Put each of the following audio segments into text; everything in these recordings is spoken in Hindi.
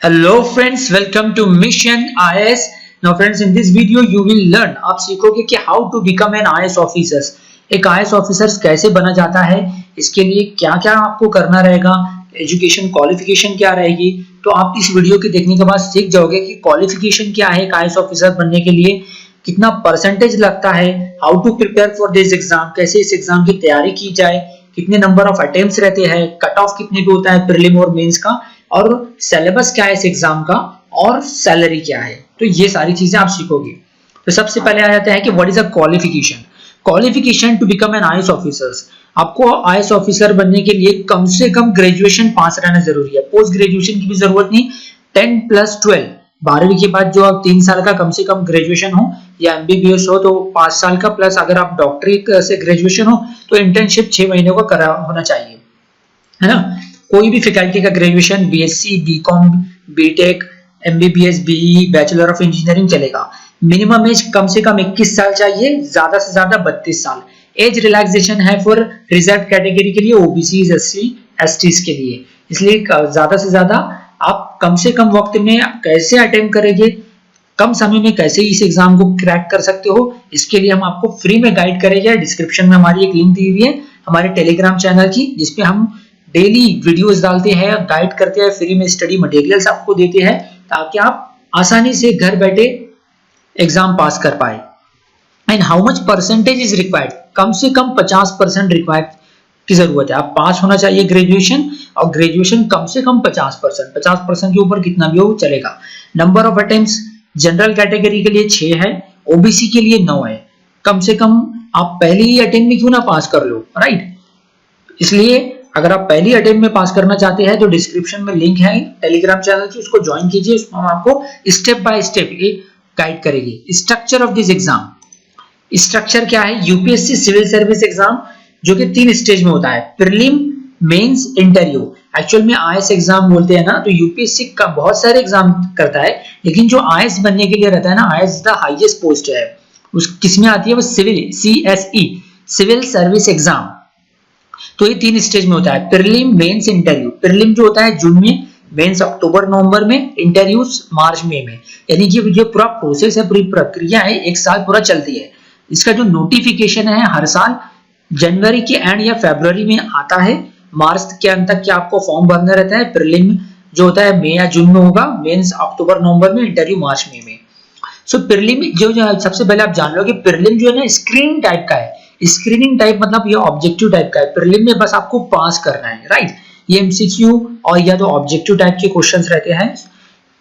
Hello friends, welcome to Mission IAS. Now friends, in this video you will learn, आप सीखोगे कि how to become an IAS officer. एक IAS officer कैसे बना जाता है, इसके लिए क्या क्या आपको करना रहेगा, एजुकेशन क्वालिफिकेशन क्या रहेगी। तो आप इस वीडियो के देखने के बाद सीख जाओगे कि क्वालिफिकेशन क्या है एक IAS ऑफिसर बनने के लिए, कितना परसेंटेज लगता है, how to prepare for this exam, कैसे इस एग्जाम की तैयारी की जाए, कितने नंबर ऑफ अटेम्प्ट्स रहते हैं, कट ऑफ कितने पे होता है प्रीलिम और मेंस का, और सिलेबस क्या है इस एग्जाम का, और सैलरी क्या है। तो ये सारी चीजें आप सीखोगे। तो सबसे पहले आ जाता है कि what is a qualification. Qualification to become an IAS officer, आपको आईएएस ऑफिसर बनने के लिए कम से कम ग्रेजुएशन पास रहना जरूरी है। पोस्ट ग्रेजुएशन की भी जरूरत नहीं, 10+12 12वीं के बाद जो आप 3 साल का कम से कम ग्रेजुएशन हो, या एमबीबीएस हो तो 5 साल का, प्लस अगर आप डॉक्टरी से ग्रेजुएशन हो तो इंटर्नशिप 6 महीने का करा होना चाहिए, है ना। कोई भी फैकल्टी का graduation, BSc, BCom, BTech, MBBS, BE, bachelor of engineering चलेगा। मिनिमम एज कम से कम 21 साल चाहिए, ज्यादा से ज्यादा 32 साल। एज रिलैक्सेशन है फॉर रिजर्व कैटेगरी के लिए, ओबीसी, एससी, एसटीज के लिए। इसलिए ज्यादा से ज्यादा आप कम से कम वक्त में कैसे अटेम्प्ट करेंगे, कम समय में कैसे इस एग्जाम को क्रैक कर सकते हो, इसके लिए हम आपको फ्री में गाइड करेंगे। डिस्क्रिप्शन में हमारी एक लिंक दी हुई है हमारे टेलीग्राम चैनल की, जिसपे हम डेली वीडियोस डालते हैं, गाइड करते हैं, फ्री में स्टडी मटेरियल्स आपको देते हैं, ताकि आप आसानी से घर बैठे एग्जाम पास कर पाए। And how much percentage is required, कम से कम 50% रिक्वायर्ड की जरूरत है। आप पास होना चाहिए ग्रेजुएशन, और ग्रेजुएशन कम से कम 50%, 50% के ऊपर कितना भी हो चलेगा। Number of attempts general category के लिए 6 है, ओबीसी के लिए 9 है। कम से कम आप पहले ही अटेम्प्ट में क्यों ना पास कर लो, राइट। इसलिए अगर आप पहली अटेम्प्ट में पास करना चाहते हैं तो डिस्क्रिप्शन में लिंक है टेलीग्राम चैनल की, उसको ज्वाइन कीजिए। उसमें हम आपको स्टेप बाय स्टेप गाइड करेंगे। Structure of this exam, structure क्या है, यूपीएससी सिविल सर्विस एग्जाम जो कि 3 स्टेज में होता है, प्रीलिम, मेंस, इंटरव्यू। एक्चुअल में आईएएस एग्जाम बोलते हैं ना, तो यूपीएससी का बहुत सारे एग्जाम करता है, लेकिन जो आईएएस बनने के लिए रहता है ना, आईएएस द हाईएस्ट पोस्ट है, उस किसमें आती है वो civil, CSE, civil service exam. तो ये 3 स्टेज में होता है, प्रीलिम, मेंस, इंटरव्यू। प्रीलिम जो होता है जून में, मेंस अक्टूबर नवंबर में, इंटरव्यूज मार्च में। यानी कि जो पूरा प्रोसेस है, पूरी प्रक्रिया है, 1 साल पूरा चलती है। इसका जो नोटिफिकेशन है हर साल जनवरी के एंड या फरवरी में आता है, मार्च के अंत तक के आपको फॉर्म भरना रहता है। प्रीलिम जो होता है मई या जून में होगा, मेंस अक्टूबर नवंबर में, इंटरव्यू मार्च में। सो प्रीलिम जो सबसे पहले आप जान लो कि प्रीलिम जो है ना स्क्रीनिंग टाइप का है। स्क्रीनिंग टाइप मतलब ये ऑब्जेक्टिव टाइप का है। प्रीलिम में बस आपको पास करना है, राइट। ये एमसीक्यू और या तो ऑब्जेक्टिव टाइप के क्वेश्चंस रहते हैं।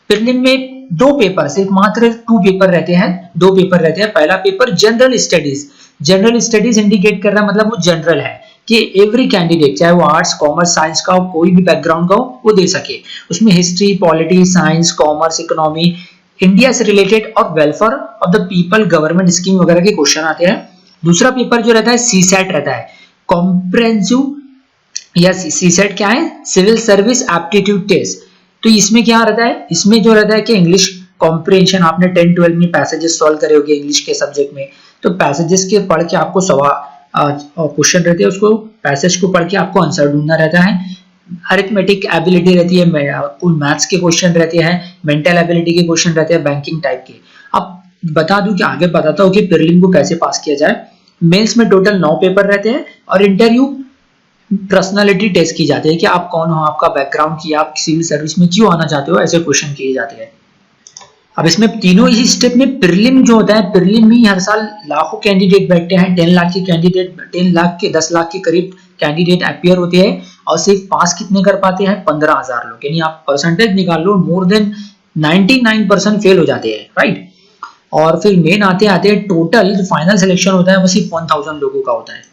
प्रीलिम में 2 पेपर, सिर्फ मात्र 2 पेपर रहते हैं, 2 पेपर रहते हैं। पहला paper general studies. General studies indicate कर रहा है मतलब वो जनरल है कि एवरी कैंडिडेट, चाहे वो आर्ट्स, कॉमर्स, साइंस का हो, कोई भी बैकग्राउंड का हो, वो दे सके। उसमें history, polity, science, commerce, economy, India से रिलेटेड और welfare of the people, government scheme वगैरह के क्वेश्चन आते हैं। दूसरा पेपर जो रहता है सीसैट रहता है, कॉम्प्रिहेंसिव, या सीसैट क्या है, सिविल सर्विस एप्टीट्यूड टेस्ट। तो इसमें क्या रहता है, इसमें जो रहता है कि इंग्लिश कॉम्प्रिहेंशन, आपने 10-12 में पैसेजेस सॉल्व करे होंगे इंग्लिश के सब्जेक्ट में, तो पैसेजेस के पढ़ के आपको क्वेश्चन रहते हैं, उसको पैसेज को पढ़ के आपको आंसर ढूंढना रहता है। अरिथमेटिक एबिलिटी रहती है, कुल मैथ्स के क्वेश्चन रहते हैं, मेंटल एबिलिटी के क्वेश्चन रहते हैं, बैंकिंग टाइप के। अब बता दूं कि आगे बताता हूं कि प्रीलिम को कैसे पास किया जाए। मेंस में टोटल 9 पेपर रहते हैं, और इंटरव्यू पर्सनालिटी टेस्ट की जाती है कि आप कौन हो, आपका बैकग्राउंड, की आप सिविल सर्विस में क्यों आना चाहते हो, ऐसे क्वेश्चन किए जाते हैं। अब इसमें तीनों ही स्टेप में प्रीलिम जो होता है, प्रीलिम में हर साल लाखों कैंडिडेट बैठते हैं, 10 लाख के कैंडिडेट, 10 लाख के 10 लाख के करीब कैंडिडेट अपियर होते हैं, और सिर्फ पास कितने कर पाते हैं, 15,000 लोग। यानी आप परसेंटेज निकाल लो, मोर देन 99% फेल हो जाते हैं, राइट। और फिर मेन आते आते टोटल जो फाइनल सिलेक्शन होता है वो सिर्फ 1000 लोगों का होता है।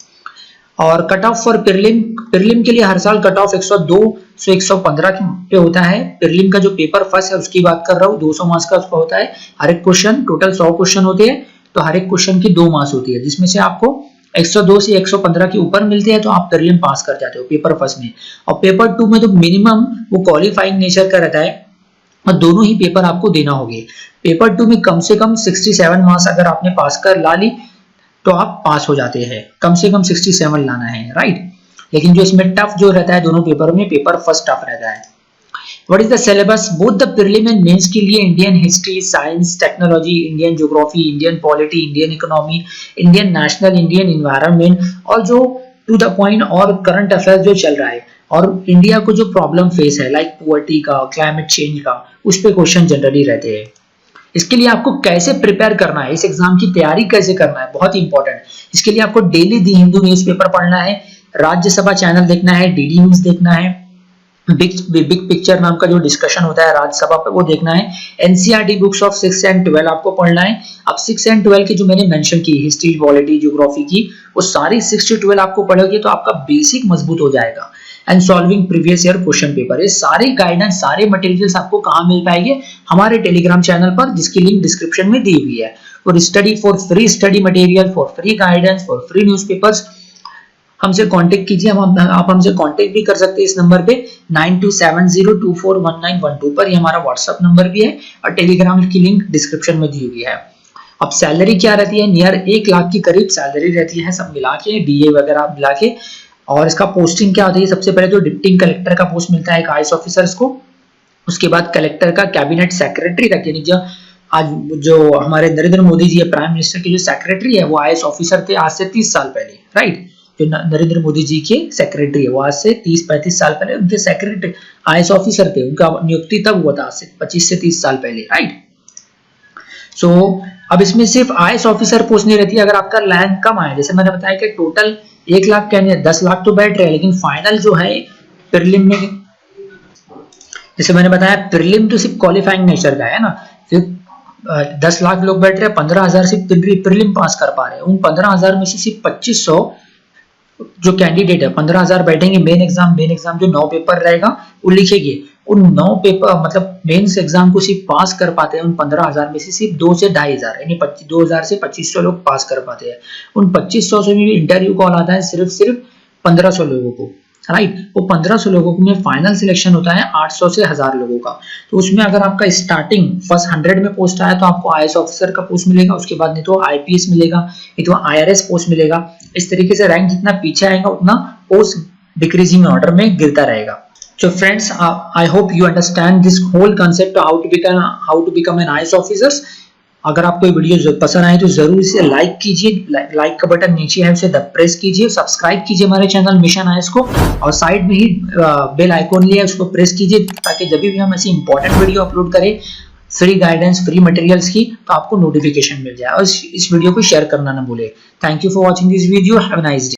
और cut off for prelim, prelim के लिए हर साल कट ऑफ 102 से 115 पे होता है। प्रीलिम का जो पेपर फर्स्ट है उसकी बात कर रहा हूँ, 200 मार्क्स का उसका होता है। हर एक क्वेश्चन, टोटल 100 क्वेश्चन होते हैं, तो हर एक क्वेश्चन की 2 मार्क्स होती है, जिसमें से आपको 102 से 115 के ऊपर मिलते हैं तो आप प्रीलिम पास कर जाते हो पेपर फर्स्ट में। और पेपर 2 में तो मिनिमम वो क्वालिफाइंग नेचर का रहता है, और दोनों ही पेपर आपको देना होंगे। पेपर 2 में कम से कम 67 मार्क्स अगर आपने पास कर ला ली तो आप पास हो जाते हैं, कम से कम 67 लाना है, राइट। लेकिन जो इसमें टफ जो रहता है दोनों पेपर में, पेपर फर्स्ट टफ रहता है। What is the syllabus both the prelim and mains के लिए? Indian history, science, technology, Indian geography, Indian polity, Indian economy, Indian national, Indian environment, और जो टू द पॉइंट और करंट अफेयर्स जो चल रहा है और इंडिया को जो प्रॉब्लम फेस है लाइक पॉवर्टी का, क्लाइमेट चेंज का, उस पे क्वेश्चन जनरली रहते हैं। इसके लिए आपको कैसे प्रिपेयर करना है, इस एग्जाम की तैयारी कैसे करना है, बहुत इंपॉर्टेंट। इसके लिए आपको डेली दी हिंदू न्यूज़पेपर पढ़ना है, राज्यसभा चैनल देखना है, डीडी न्यूज देखना है, बिग पिक्चर नाम का जो डिस्कशन होता है राज्यसभा पे वो देखना है, एनसीईआरटी बुक्स ऑफ 6 एंड 12 आपको पढ़ना है। अब 6 एंड 12 की जो मैंने मेंशन की हिस्ट्री, पॉलिटी, ज्योग्राफी की, वो सारी 6 से 12 आपको पढ़ोगे तो आपका बेसिक मजबूत हो जाएगा। And solving previous year question paper, ये सारे गाइडेंस, सारे मटेरियल्स आपको कहाँ मिल पाएंगे? हमारे टेलीग्राम चैनल पर, जिसकी लिंक डिस्क्रिप्शन में दी हुई है। For study, for free study material, for free guidance, for free newspapers हमसे कांटेक्ट कीजिए। आप हमसे कांटेक्ट भी कर सकते हैं इस नंबर पे 9270241912 पर, ये हमारा व्हाट्सएप नंबर भी है और टेलीग्राम की लिंक डिस्क्रिप्शन में दी हुई है। अब सैलरी क्या रहती है? नियर 1 लाख की करीब सैलरी रहती है, सब मिला के, डीए वगैरह मिला के। और इसका पोस्टिंग क्या होती है? सबसे पहले तो डिप्टी कलेक्टर का पोस्ट मिलता है एक आईएएस ऑफिसर्स को, उसके बाद कलेक्टर का, कैबिनेट सेक्रेटरी तक, यानी आज जो हमारे नरेंद्र मोदी जी है प्राइम मिनिस्टर के जो सेक्रेटरी है वो आईएएस ऑफिसर थे आज से 30 साल पहले, राइट। जो नरेंद्र मोदी जी के सेक्रेटरी है वो आज से 30-35 साल पहले उनके सेक्रेटरी आईएएस ऑफिसर थे, उनका नियुक्ति तब हुआ था आज से 25 से 30 साल पहले, राइट। सो अब इसमें सिर्फ आईएएस ऑफिसर पोस्ट नहीं रहती है। अगर आपका रैंक कम आए, जैसे मैंने बताया कि टोटल 1 लाख क्या नहीं 10 लाख तो बैठ रहे हैं, लेकिन फाइनल जो है प्रीलिम में, जैसे मैंने बताया प्रीलिम तो सिर्फ क्वालिफाइंग नेचर का है ना, फिर 10 लाख लोग बैठ रहे हैं, 15,000 सिर्फ प्रीलिम पास कर पा रहे हैं। उन 15,000 में से सिर्फ 2500 जो कैंडिडेट है, 15,000 बैठेंगे मेन एग्जाम जो 9 पेपर रहेगा वो लिखेंगे। उन 9 पेपर मतलब मेंस एग्जाम को सिर्फ पास कर पाते हैं उन 15,000 में से सिर्फ 2 से 2,500, यानी 2,000 से 2,500 लोग पास कर पाते हैं। उन 2,500 से भी इंटरव्यू कॉल आता है सिर्फ 1,500 लोगों को, राइट। वो 1,500 लोगों में फाइनल सिलेक्शन होता है 800 से 1,000 लोगों का। तो उसमें अगर आपका स्टार्टिंग फर्स्ट 100 में पोस्ट आया तो आपको आईएएस ऑफिसर का पोस्ट मिलेगा, उसके बाद नहीं तो आईपीएस मिलेगा, नहीं तो आईआरएस पोस्ट मिलेगा। इस तरीके से रैंक जितना पीछे आएगा उतना पोस्ट डिक्रीजिंग ऑर्डर में गिरता रहेगा। So friends, I hope you understand this whole concept how to become an IAS officers. अगर आपको ये वीडियो पसंद आए तो जरूर इसे लाइक कीजिए, लाइक का बटन नीचे है उसे प्रेस कीजिए, सब्सक्राइब कीजिए हमारे चैनल मिशन आईएएस को, और साइड में ही बेल आइकॉन लिया है उसको प्रेस कीजिए ताकि जब भी हम ऐसी इंपॉर्टेंट वीडियो अपलोड करें फ्री गाइडेंस, फ्री मटेरियल्स की, तो आपको नोटिफिकेशन मिल जाए। और इस वीडियो को शेयर करना ना भूले। Thank you for watching this video, have a nice day.